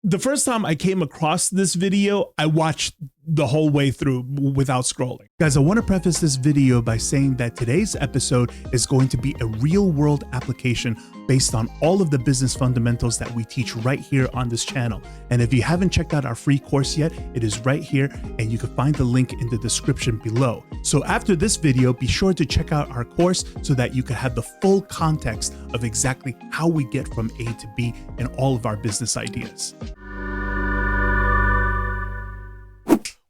the first time I came across this video, I watched the whole way through without scrolling. Guys, I want to preface this video by saying that today's episode is going to be a real world application based on all of the business fundamentals that we teach right here on this channel. And if you haven't checked out our free course yet, it is right here and you can find the link in the description below. So after this video, be sure to check out our course so that you can have the full context of exactly how we get from A to B in all of our business ideas.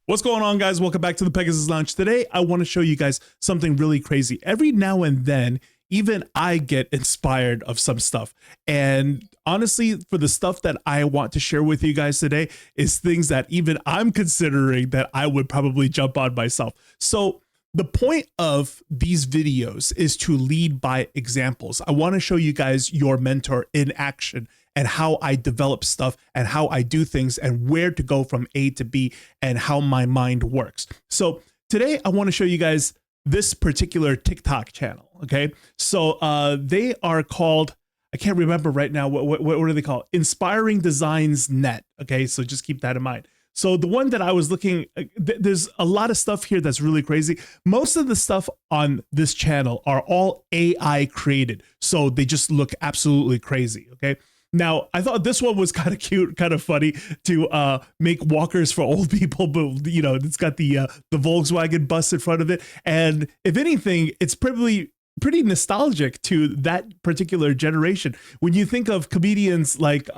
What's going on, guys? Welcome back to the Pegasus Lounge. Today, I want to show you guys something really crazy. Every now and then, even I get inspired of some stuff. And honestly, for the stuff that I want to share with you guys today is things that even I'm considering that I would probably jump on myself. So the point of these videos is to lead by examples. I want to show you guys your mentor in action and how I develop stuff and how I do things and where to go from A to B and how my mind works. So today I want to show you guys this particular TikTok channel. Okay. So they are called, I can't remember right now. What are they called? Inspiring Designs Net. Okay. So just keep that in mind. So the one that I was looking, there's a lot of stuff here that's really crazy. Most of the stuff on this channel are all AI created. So they just look absolutely crazy. Okay. Now, I thought this one was kind of cute, kind of funny to make walkers for old people, but you know, it's got the Volkswagen bus in front of it. And if anything, it's pretty nostalgic to that particular generation. When you think of comedians like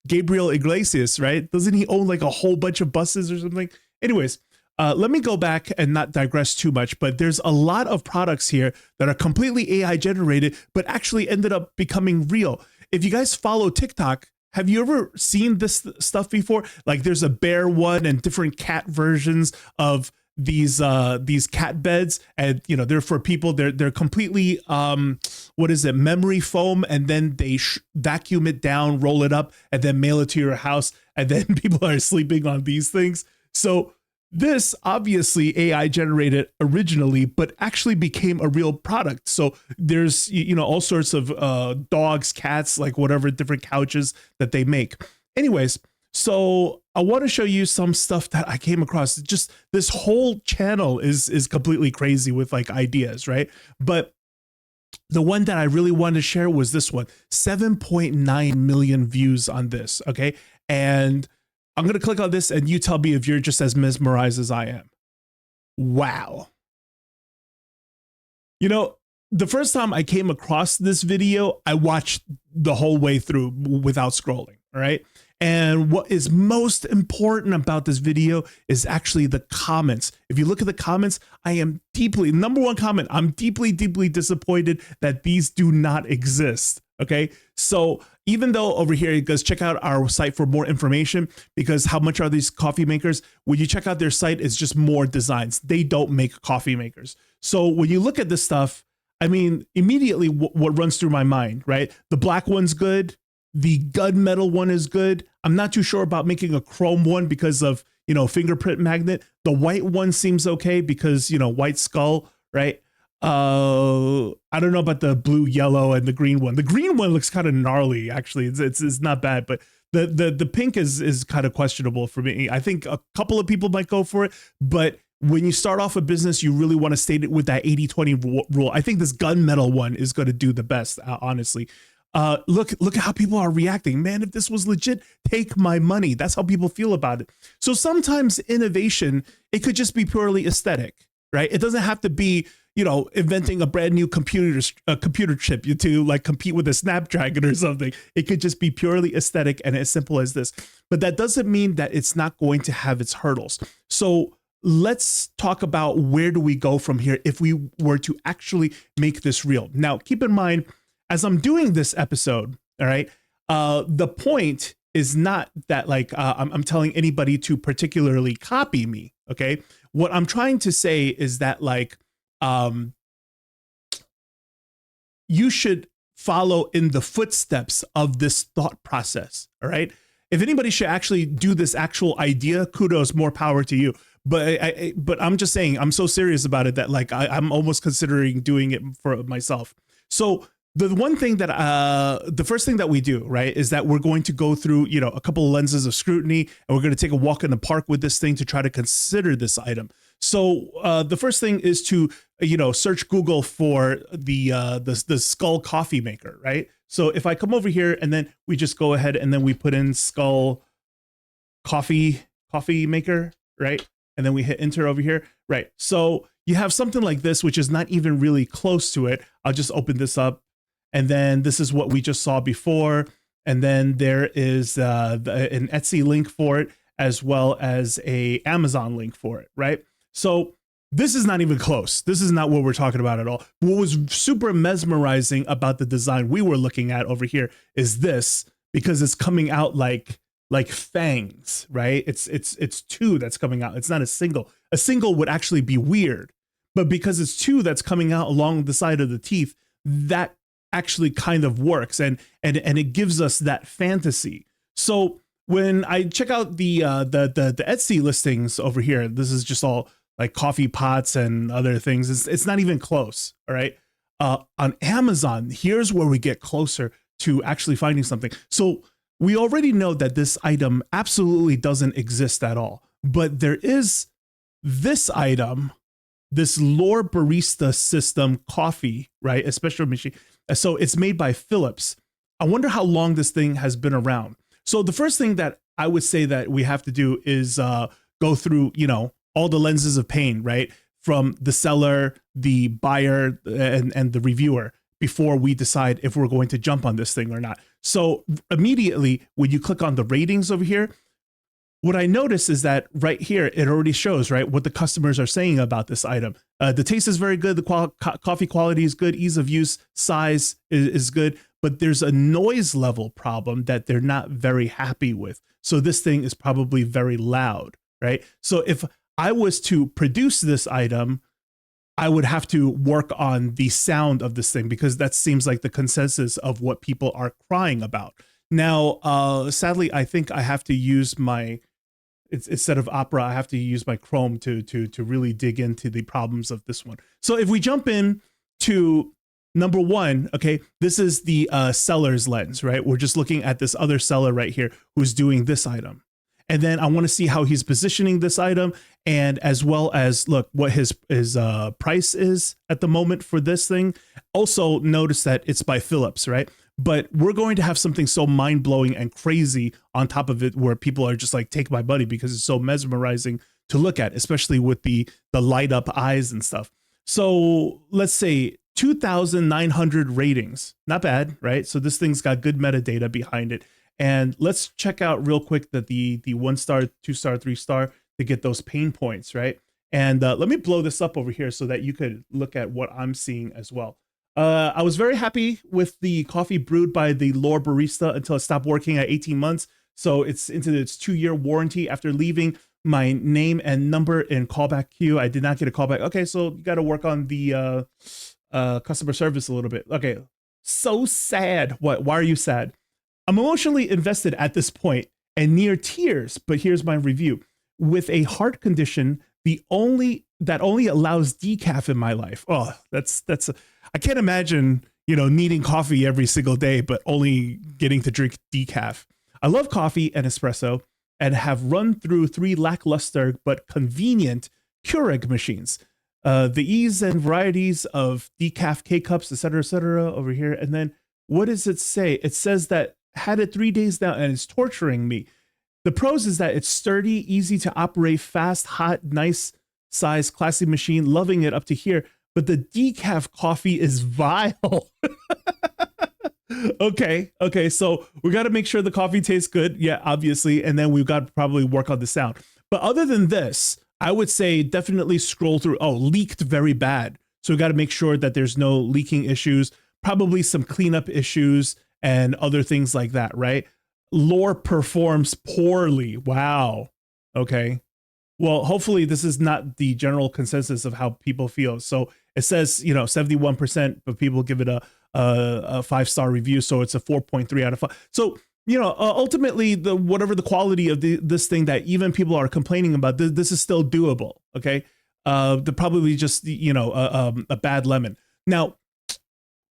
Gabriel Iglesias, right? Doesn't he own like a whole bunch of buses or something? Anyways, let me go back and not digress too much, but there's a lot of products here that are completely AI generated, but actually ended up becoming real. If you guys follow TikTok, have you ever seen this stuff before? Like there's a bear one and different cat versions of these cat beds, and you know, they're for people. They're completely what is it, memory foam, and then they vacuum it down, roll it up, and then mail it to your house, and then people are sleeping on these things. So this obviously AI generated originally, but actually became a real product. So there's, you know, all sorts of dogs, cats, like whatever different couches that they make. Anyways, so I want to show you some stuff that I came across. Just this whole channel is completely crazy with like ideas, right? But the one that I really wanted to share was this one, 7.9 million views on this. Okay. And I'm going to click on this and you tell me if you're just as mesmerized as I am. Wow. You know, the first time I came across this video, I watched the whole way through without scrolling. All right. And what is most important about this video is actually the comments. If you look at the comments, I am deeply, number one comment, I'm deeply, deeply disappointed that these do not exist. Okay. So even though over here it goes, check out our site for more information, because how much are these coffee makers? When you check out their site, it's just more designs. They don't make coffee makers. So when you look at this stuff, I mean, immediately what runs through my mind, right? The black one's good. The gunmetal one is good. I'm not too sure about making a chrome one because of, you know, fingerprint magnet. The white one seems okay because, you know, white skull, right? I don't know about the blue, yellow, and the green one. The green one looks kind of gnarly, actually. It's not bad, but the pink is kind of questionable for me. I think a couple of people might go for it, but when you start off a business, you really want to stay with that 80-20 rule. I think this gunmetal one is going to do the best, honestly. Look at how people are reacting. Man, if this was legit, take my money. That's how people feel about it. So sometimes innovation, it could just be purely aesthetic, right? It doesn't have to be, you know, inventing a brand new computer chip to like compete with a Snapdragon or something. It could just be purely aesthetic and as simple as this. But that doesn't mean that it's not going to have its hurdles. So let's talk about where do we go from here if we were to actually make this real. Now, keep in mind, as I'm doing this episode, all right, the point is not that like I'm telling anybody to particularly copy me. Okay. What I'm trying to say is that like you should follow in the footsteps of this thought process. All right. If anybody should actually do this actual idea, kudos, more power to you. But I'm just saying, I'm so serious about it that like I'm almost considering doing it for myself. So the one thing that the first thing that we do, right, is that we're going to go through, you know, a couple of lenses of scrutiny, and we're going to take a walk in the park with this thing to try to consider this item. So the first thing is to, you know, search Google for the Skull coffee maker, right? So if I come over here and then we just go ahead and then we put in Skull coffee maker, right? And then we hit enter over here, right? So you have something like this, which is not even really close to it. I'll just open this up. And then this is what we just saw before. And then there is an Etsy link for it, as well as a Amazon link for it, right? So this is not even close. This is not what we're talking about at all. What was super mesmerizing about the design we were looking at over here is this, because it's coming out like fangs, right? It's two that's coming out. It's not a single. A single would actually be weird, but because it's two that's coming out along the side of the teeth, that actually kind of works, and it gives us that fantasy. So when I check out the Etsy listings over here, this is just all like coffee pots and other things. It's not even close. All right. On Amazon, here's where we get closer to actually finding something. So we already know that this item absolutely doesn't exist at all, but there is this item, this Lore Barista System coffee, right? A special machine. So it's made by Philips. I wonder how long this thing has been around. So the first thing that I would say that we have to do is go through, you know, all the lenses of pain, right? From the seller, the buyer, and the reviewer before we decide if we're going to jump on this thing or not. So immediately when you click on the ratings over here, what I notice is that right here, it already shows, right, what the customers are saying about this item. The taste is very good. The coffee quality is good. Ease of use, size is good. But there's a noise level problem that they're not very happy with. So this thing is probably very loud, right? So if I was to produce this item, I would have to work on the sound of this thing, because that seems like the consensus of what people are crying about. Now, sadly, I think I have to use my... instead of Opera, I have to use my Chrome to really dig into the problems of this one. So if we jump in to number one, okay, this is the seller's lens, right? We're just looking at this other seller right here who's doing this item. And then I want to see how he's positioning this item, and as well as look what his price is at the moment for this thing. Also notice that it's by Philips, right? But we're going to have something so mind-blowing and crazy on top of it where people are just like, take my money, because it's so mesmerizing to look at, especially with the light up eyes and stuff. So let's say 2,900 ratings. Not bad, right? So this thing's got good metadata behind it. And let's check out real quick that the 1-star, 2-star, 3-star to get those pain points, right? And let me blow this up over here so that you could look at what I'm seeing as well. I was very happy with the coffee brewed by the Lore Barista until it stopped working at 18 months. So it's into its 2-year warranty. After leaving my name and number in callback queue, I did not get a callback. Okay, so you got to work on the customer service a little bit. Okay, so sad. What? Why are you sad? I'm emotionally invested at this point and near tears, but here's my review. With a heart condition, that only allows decaf in my life. Oh, I can't imagine, you know, needing coffee every single day, but only getting to drink decaf. I love coffee and espresso and have run through 3 lackluster but convenient Keurig machines. The ease and varieties of decaf K-cups, et cetera, over here. And then what does it say? It says that had it 3 days now and it's torturing me. The pros is that it's sturdy, easy to operate, fast, hot, nice size, classy machine, loving it up to here. But the decaf coffee is vile. Okay, so we got to make sure the coffee tastes good. Yeah, obviously. And then we've got to probably work on the sound. But other than this, I would say definitely scroll through. Oh, leaked very bad. So we got to make sure that there's no leaking issues, probably some cleanup issues and other things like that, right? Lore performs poorly. Wow. Okay. Well, hopefully this is not the general consensus of how people feel. So it says, you know, 71% of people give it a 5-star review. So it's a 4.3 out of 5. So, you know, ultimately whatever the quality of this thing that even people are complaining about, this is still doable. Okay. They're probably just, you know, a bad lemon. Now,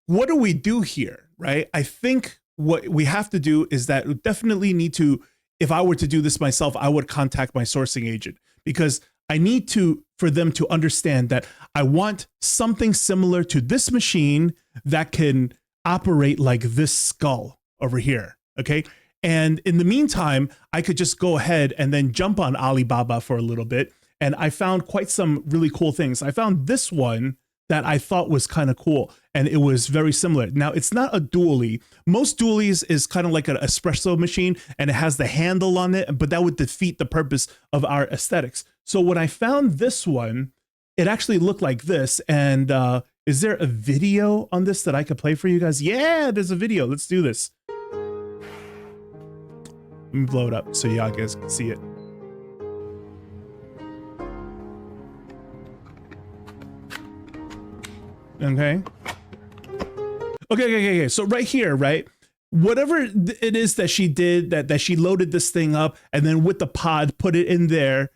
what do we do here, right? I think what we have to do is that we definitely need to, if I were to do this myself, I would contact my sourcing agent, because I need to, for them to understand that I want something similar to this machine that can operate like this skull over here. Okay. And in the meantime, I could just go ahead and then jump on Alibaba for a little bit. And I found quite some really cool things. I found this one that I thought was kind of cool, and it was very similar. Now, it's not a dually. Most dualies is kind of like an espresso machine, and it has the handle on it, but that would defeat the purpose of our aesthetics. So when I found this one, it actually looked like this. And is there a video on this that I could play for you guys? Yeah, there's a video. Let's do this. Let me blow it up so y'all guys can see it. Okay. So right here, right? Whatever it is that she did, that she loaded this thing up and then with the pod, put it in there.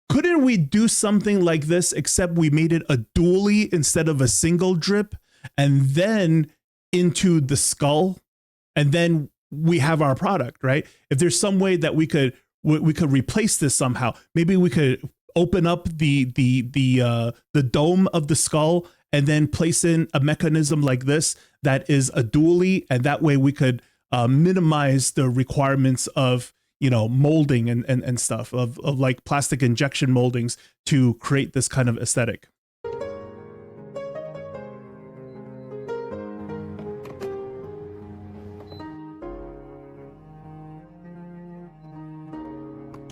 Couldn't we do something like this, except we made it a dually instead of a single drip, and then into the skull, and then we have our product, right? If there's some way that we could replace this somehow, maybe we could open up the dome of the skull and then place in a mechanism like this that is a dually, and that way we could minimize the requirements of, you know, molding and stuff of like plastic injection moldings to create this kind of aesthetic.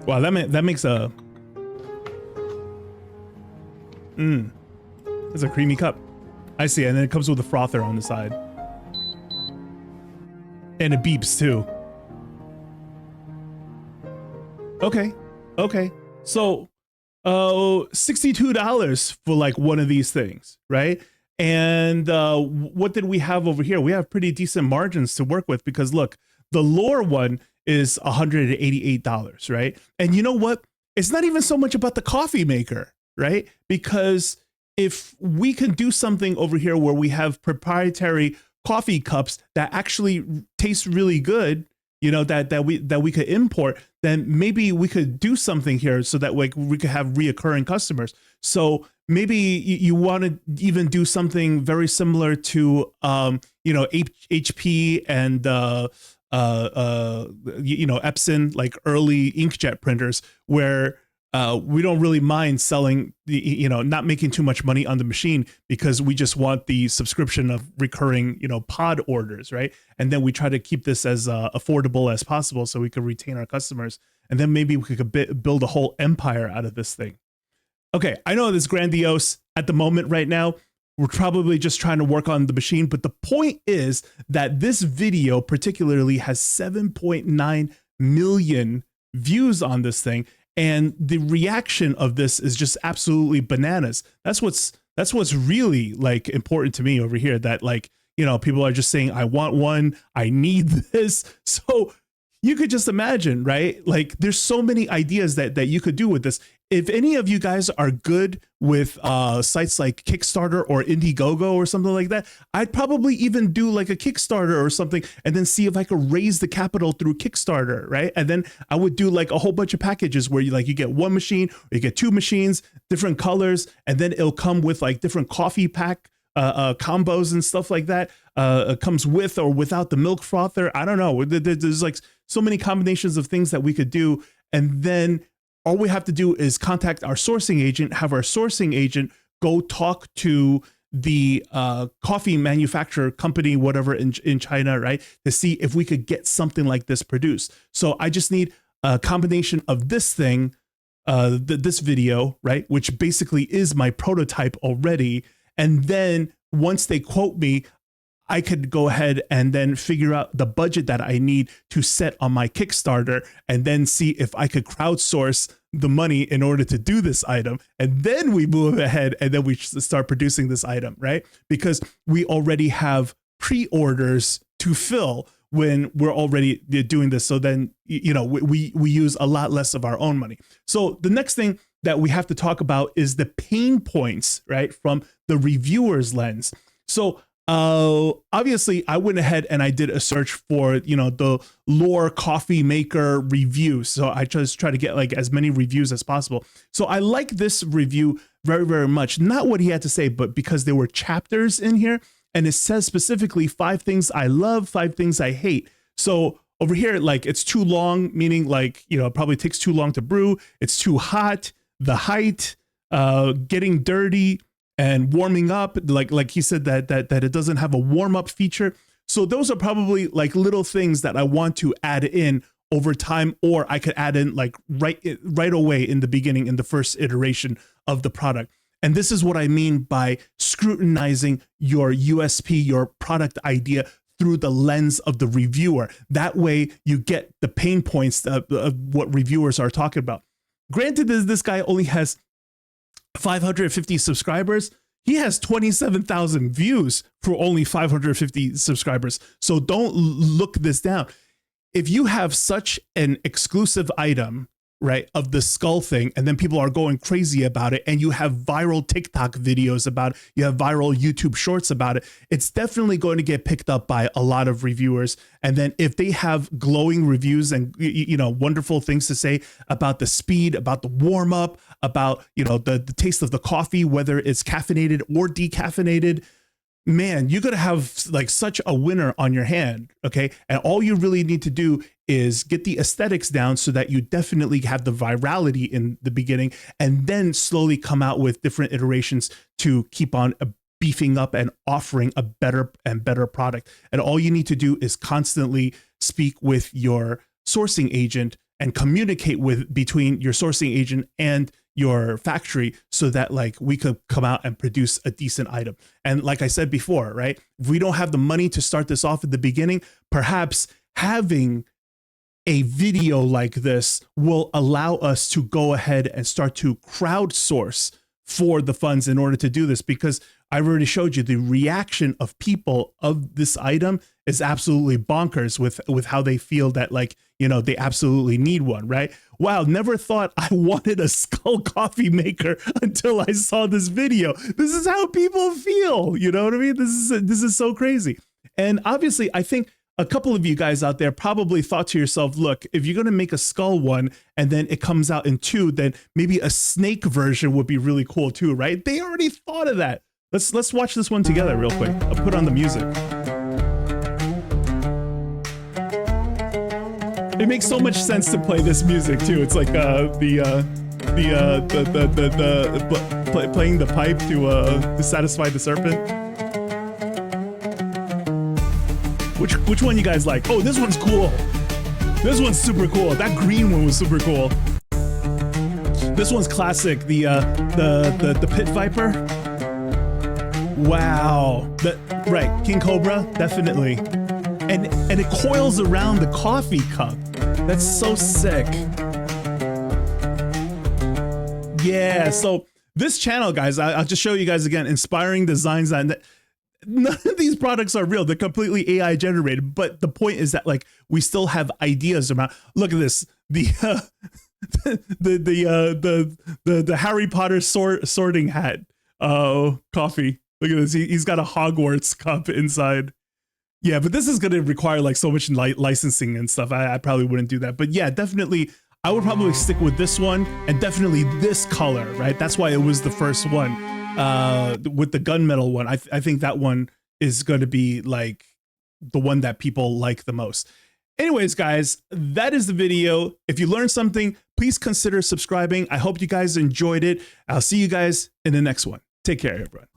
Wow, that makes a it's a creamy cup. I see, and then it comes with a frother on the side. And it beeps too. Okay. So $62 for like one of these things, right? And what did we have over here? We have pretty decent margins to work with, because look, the Lore one is $188, right? And you know what? It's not even so much about the coffee maker, right? Because if we can do something over here where we have proprietary coffee cups that actually taste really good, you know, that we could import, then maybe we could do something here so that we could have reoccurring customers. So maybe you want to even do something very similar to you know, HP and you know, Epson, like early inkjet printers, where we don't really mind selling the, you know, not making too much money on the machine, because we just want the subscription of recurring, you know, pod orders, right? And then we try to keep this as affordable as possible so we could retain our customers. And then maybe we could build a whole empire out of this thing. Okay, I know this is grandiose at the moment right now. We're probably just trying to work on the machine, but the point is that this video particularly has 7.9 million views on this thing. And the reaction of this is just absolutely bananas. That's what's really like important to me over here, that like, you know, people are just saying, I want one, I need this. So you could just imagine, right? Like there's so many ideas that you could do with this. If any of you guys are good with sites like Kickstarter or Indiegogo or something like that, I'd probably even do like a Kickstarter or something and then see if I could raise the capital through Kickstarter, right? And then I would do like a whole bunch of packages where you get one machine, or you get two machines, different colors, and then it'll come with like different coffee pack combos and stuff like that. It comes with or without the milk frother. I don't know. There's like so many combinations of things that we could do. And then all we have to do is contact our sourcing agent, have our sourcing agent go talk to the coffee manufacturer company, whatever in China, right? To see if we could get something like this produced. So I just need a combination of this thing, this video, right? Which basically is my prototype already. And then once they quote me, I could go ahead and then figure out the budget that I need to set on my Kickstarter, and then see if I could crowdsource the money in order to do this item. And then we move ahead and then we start producing this item, right? Because we already have pre-orders to fill when we're already doing this. So then, you know, we use a lot less of our own money. So the next thing that we have to talk about is the pain points, right? From the reviewer's lens. So Obviously I went ahead and I did a search for, you know, the Lore coffee maker review. So I just try to get like as many reviews as possible. So I like this review very, very much. Not what he had to say, but because there were chapters in here and it says specifically 5 things I love, 5 things I hate. So over here, like it's too long, meaning like, you know, it probably takes too long to brew. It's too hot, the height, getting dirty, and warming up, like he said that it doesn't have a warm up feature. So those are probably like little things that I want to add in over time, or I could add in like right away in the beginning, in the first iteration of the product. And this is what I mean by scrutinizing your USP, your product idea, through the lens of the reviewer. That way you get the pain points of what reviewers are talking about. Granted, this guy only has 550 subscribers. He has 27,000 views for only 550 subscribers. So don't look this down. If you have such an exclusive item, right, of the skull thing, and then people are going crazy about it, and you have viral TikTok videos about it, you have viral YouTube shorts about it, it's definitely going to get picked up by a lot of reviewers. And then if they have glowing reviews and, you know, wonderful things to say about the speed, about the warm up, about, you know, the taste of the coffee, whether it's caffeinated or decaffeinated, man, you're going to have like such a winner on your hand. Okay. And all you really need to do is get the aesthetics down so that you definitely have the virality in the beginning, and then slowly come out with different iterations to keep on beefing up and offering a better and better product. And all you need to do is constantly speak with your sourcing agent and communicate with between your sourcing agent and your factory, so that like we could come out and produce a decent item. And like I said before, right, if we don't have the money to start this off at the beginning, perhaps having a video like this will allow us to go ahead and start to crowdsource for the funds in order to do this, because I've already showed you the reaction of people of this item is absolutely bonkers with how they feel that, like, you know, they absolutely need one, right? Wow, never thought I wanted a skull coffee maker until I saw this video. This is how people feel, you know what I mean? This is so crazy. And obviously, I think a couple of you guys out there probably thought to yourself, look, if you're going to make a skull one and then it comes out in 2, then maybe a snake version would be really cool too, right? They already thought of that. Let's watch this one together real quick. I'll put on the music. It makes so much sense to play this music too. It's like playing the pipe to satisfy the serpent. Which one you guys like? Oh, this one's cool. This one's super cool. That green one was super cool. This one's classic. The pit viper. Wow. Right, King Cobra, definitely. And it coils around the coffee cup. That's so sick. Yeah, so this channel, guys, I'll just show you guys again, inspiring designs. And none of these products are real. They're completely AI generated. But the point is that, like, we still have ideas about. Look at this. The Harry Potter sorting hat. Oh, coffee. Look at this. He's got a Hogwarts cup inside. Yeah, but this is going to require like so much licensing and stuff. I probably wouldn't do that. But yeah, definitely, I would probably stick with this one, and definitely this color, right? That's why it was the first one. With the gunmetal one, I think that one is going to be like the one that people like the most. Anyways, guys, that is the video. If you learned something, please consider subscribing. I hope you guys enjoyed it. I'll see you guys in the next one. Take care, everyone.